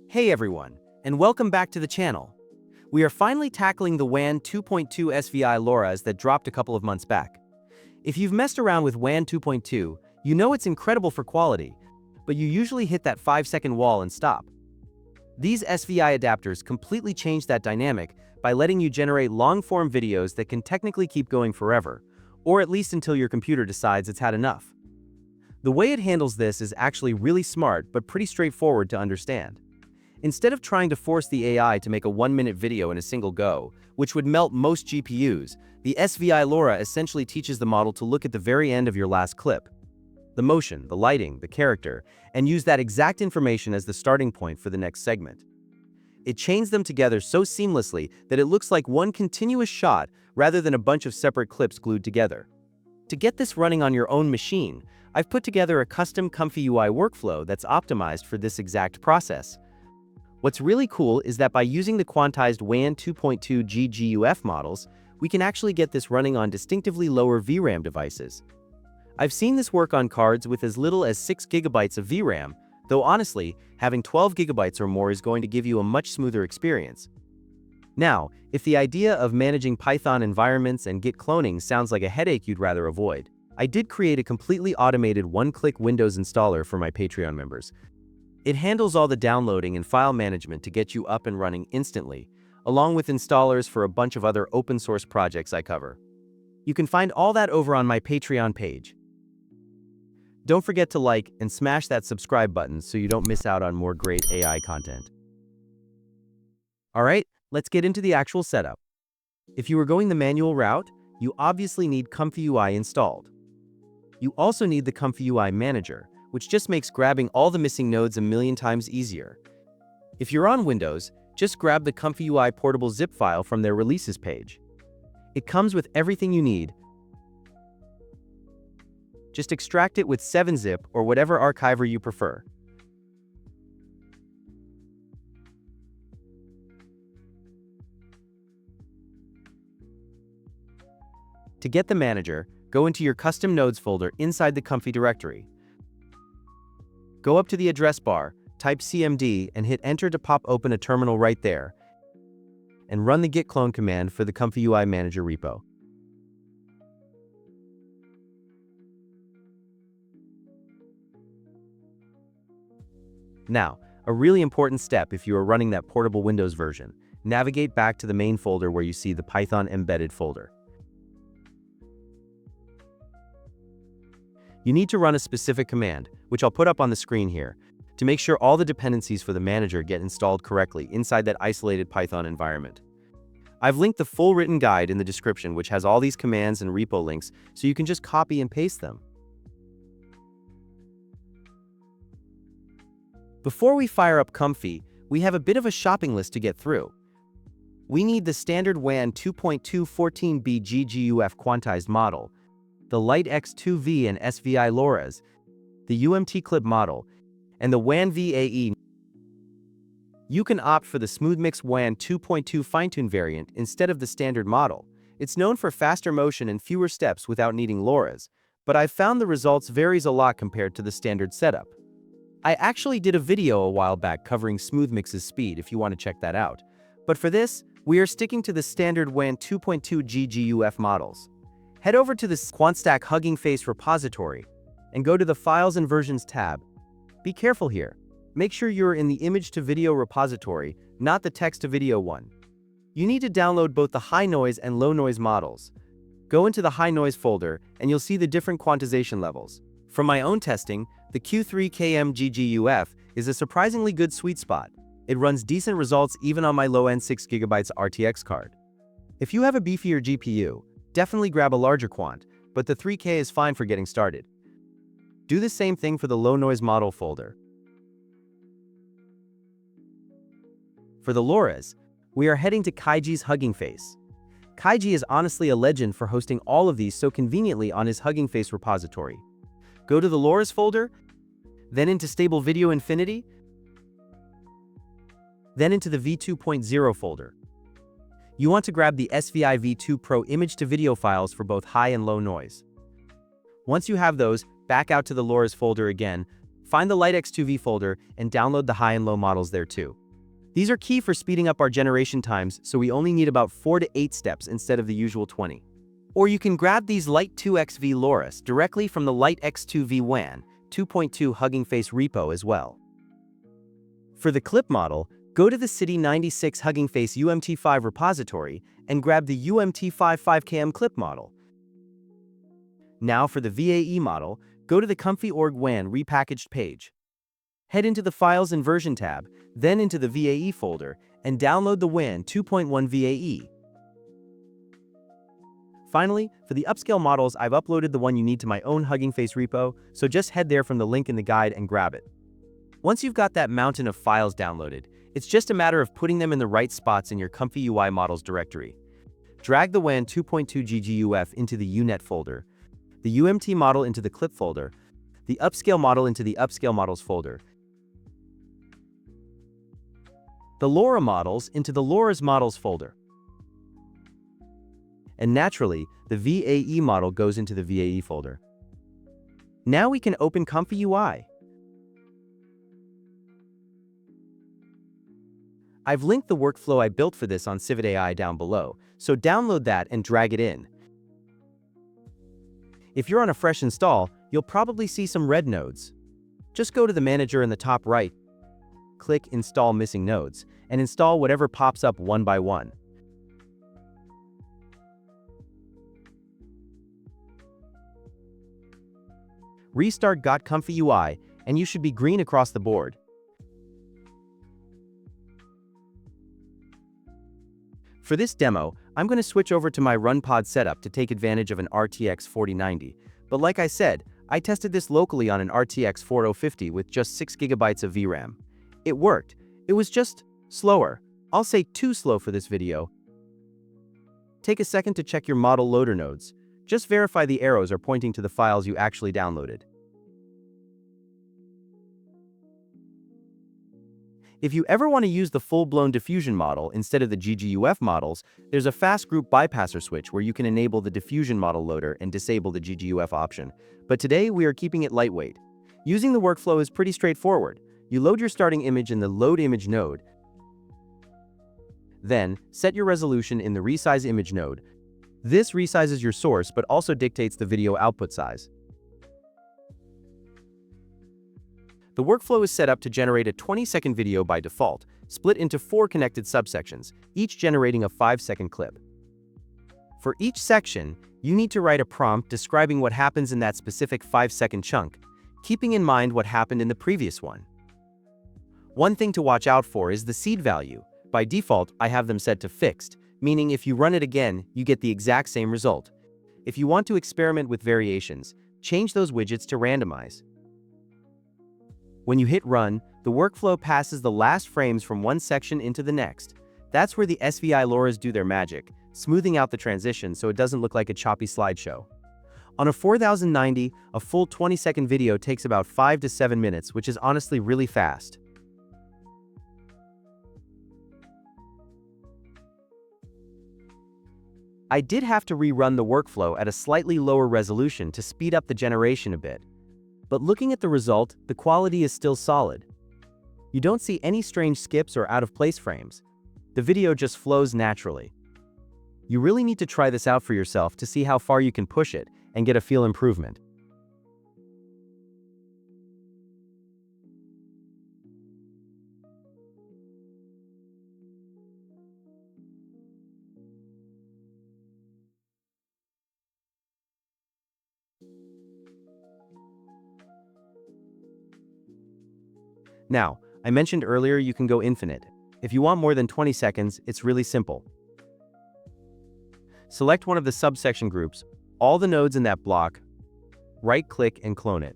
Hey everyone, and welcome back to the channel. We are finally tackling the WAN 2.2 SVI Lauras that dropped a couple of months back. If you've messed around with WAN 2.2, you know it's incredible for quality, but you usually hit that 5-second wall and stop. These SVI adapters completely change that dynamic by letting you generate long-form videos that can technically keep going forever, or at least until your computer decides it's had enough. The way it handles this is actually really smart but pretty straightforward to understand. Instead of trying to force the AI to make a 1-minute video in a single go, which would melt most GPUs, the SVI LoRa essentially teaches the model to look at the very end of your last clip, the motion, the lighting, the character, and use that exact information as the starting point for the next segment. It chains them together so seamlessly that it looks like one continuous shot rather than a bunch of separate clips glued together. To get this running on your own machine, I've put together a custom ComfyUI workflow that's optimized for this exact process. What's really cool is that by using the quantized WAN 2.2 GGUF models, we can actually get this running on distinctively lower VRAM devices. I've seen this work on cards with as little as 6 GB of VRAM, though honestly, having 12 GB or more is going to give you a much smoother experience. Now, if the idea of managing Python environments and Git cloning sounds like a headache you'd rather avoid, I did create a completely automated one-click Windows installer for my Patreon members. It handles all the downloading and file management to get you up and running instantly, along with installers for a bunch of other open-source projects I cover. You can find all that over on my Patreon page. Don't forget to like and smash that subscribe button so you don't miss out on more great AI content. Alright, let's get into the actual setup. If you are going the manual route, you obviously need ComfyUI installed. You also need the ComfyUI Manager, which just makes grabbing all the missing nodes a million times easier. If you're on Windows, just grab the ComfyUI portable zip file from their releases page. It comes with everything you need. Just extract it with 7-zip or whatever archiver you prefer. To get the manager, go into your custom nodes folder inside the Comfy directory. Go up to the address bar, type CMD and hit enter to pop open a terminal right there, and run the git clone command for the ComfyUI Manager repo. Now, a really important step if you are running that portable Windows version, navigate back to the main folder where you see the Python embedded folder. You need to run a specific command, which I'll put up on the screen here, to make sure all the dependencies for the manager get installed correctly inside that isolated Python environment. I've linked the full written guide in the description, which has all these commands and repo links, so you can just copy and paste them. Before we fire up Comfy, we have a bit of a shopping list to get through. We need the standard WAN 2.2 14B GGUF quantized model, the Lite I2V and SVI Lauras, the UMT clip model, and the WAN VAE. You can opt for the SmoothMix WAN 2.2 fine-tune variant instead of the standard model. It's known for faster motion and fewer steps without needing Lauras, but I've found the results varies a lot compared to the standard setup. I actually did a video a while back covering SmoothMix's speed if you want to check that out. But for this, we are sticking to the standard WAN 2.2 GGUF models. Head over to the QuantStack Hugging Face repository and go to the Files and Versions tab. Be careful here. Make sure you're in the image to video repository, not the text to video one. You need to download both the high noise and low noise models. Go into the high noise folder and you'll see the different quantization levels. From my own testing, the Q3KM GGUF is a surprisingly good sweet spot. It runs decent results even on my low-end 6GB RTX card. If you have a beefier GPU, definitely grab a larger quant, but the 3K is fine for getting started. Do the same thing for the low-noise model folder. For the Lauras, we are heading to Kaiji's Hugging Face. Kaiji is honestly a legend for hosting all of these so conveniently on his Hugging Face repository. Go to the Lauras folder, then into Stable Video Infinity, then into the V2.0 folder. You want to grab the SVI V2 Pro image-to-video files for both high and low noise. Once you have those, back out to the Lauras folder again, find the light I2V folder, and download the high and low models there too. These are key for speeding up our generation times, so we only need about 4 to 8 steps instead of the usual 20. Or you can grab these Light 2XV Lauras directly from the Light X2V WAN 2.2 Hugging Face repo as well. For the clip model, go to the City 96 Hugging Face UMT5 repository and grab the UMT5 5km clip model. Now for the VAE model, go to the ComfyUI WAN repackaged page. Head into the Files and Version tab, then into the VAE folder, and download the WAN 2.1 VAE. Finally, for the upscale models, I've uploaded the one you need to my own Hugging Face repo, so just head there from the link in the guide and grab it. Once you've got that mountain of files downloaded, it's just a matter of putting them in the right spots in your ComfyUI models directory. Drag the WAN 2.2 GGUF into the UNet folder, the UMT model into the clip folder, the upscale model into the upscale models folder, the LoRa models into the Lauras models folder. And naturally, the VAE model goes into the VAE folder. Now we can open ComfyUI. I've linked the workflow I built for this on CivitAI down below, so download that and drag it in. If you're on a fresh install, you'll probably see some red nodes. Just go to the manager in the top right, click Install Missing Nodes, and install whatever pops up one by one. Restart ComfyUI, and you should be green across the board. For this demo, I'm going to switch over to my RunPod setup to take advantage of an RTX 4090, but like I said, I tested this locally on an RTX 4050 with just 6 GB of VRAM. It worked. It was just slower. I'll say too slow for this video. Take a second to check your model loader nodes. Just verify the arrows are pointing to the files you actually downloaded. If you ever want to use the full-blown diffusion model instead of the GGUF models, there's a fast group bypasser switch where you can enable the diffusion model loader and disable the GGUF option. But today we are keeping it lightweight. Using the workflow is pretty straightforward. You load your starting image in the Load Image node, then set your resolution in the Resize Image node. This resizes your source but also dictates the video output size. The workflow is set up to generate a 20-second video by default, split into 4 connected subsections, each generating a 5-second clip. For each section, you need to write a prompt describing what happens in that specific 5-second chunk, keeping in mind what happened in the previous one. One thing to watch out for is the seed value. By default, I have them set to fixed, meaning if you run it again, you get the exact same result. If you want to experiment with variations, change those widgets to randomize. When you hit run, the workflow passes the last frames from one section into the next. That's where the SVI Lauras do their magic, smoothing out the transition so it doesn't look like a choppy slideshow. On a 4090, a full 20-second video takes about 5 to 7 minutes, which is honestly really fast. I did have to rerun the workflow at a slightly lower resolution to speed up the generation a bit. But looking at the result, the quality is still solid. You don't see any strange skips or out-of-place frames. The video just flows naturally. You really need to try this out for yourself to see how far you can push it and get a feel improvement. Now, I mentioned earlier you can go infinite. If you want more than 20 seconds, it's really simple. Select one of the subsection groups, all the nodes in that block, right-click and clone it.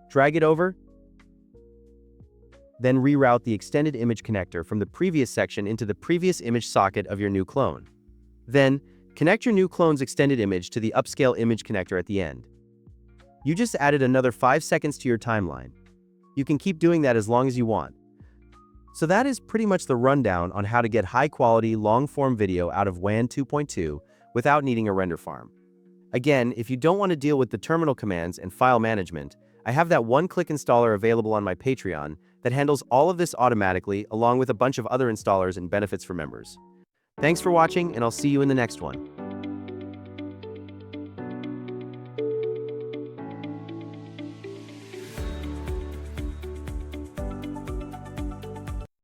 Drag it over, then reroute the extended image connector from the previous section into the previous image socket of your new clone. Then, connect your new clone's extended image to the upscale image connector at the end. You just added another 5 seconds to your timeline. You can keep doing that as long as you want. So that is pretty much the rundown on how to get high-quality, long-form video out of WAN 2.2 without needing a render farm. Again, if you don't want to deal with the terminal commands and file management, I have that one-click installer available on my Patreon that handles all of this automatically along with a bunch of other installers and benefits for members. Thanks for watching, and I'll see you in the next one.